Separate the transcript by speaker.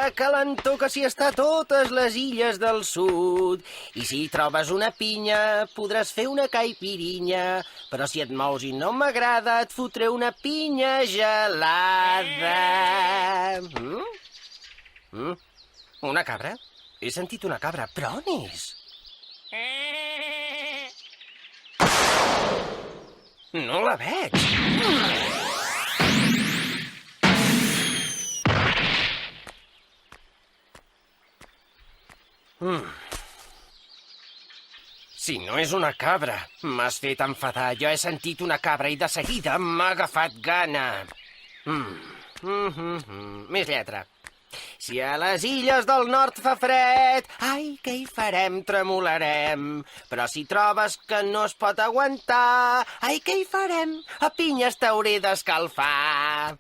Speaker 1: la calentor que s'hi està a totes les illes del sud. I si trobes una pinya, podràs fer una caipirinha. Però si et mous i no m'agrada, et fotré una pinya gelada. Una cabra? He sentit una cabra, però on és? No la veig. Si no és una cabra, m'has fet enfadar. Jo he sentit una cabra i de seguida m'ha agafat gana. Més lletra. Si a les illes del nord fa fred, ai, què hi farem? Tremolarem. Però si trobes que no es pot aguantar, ai, què hi farem? A pinyes t'hauré d'escalfar.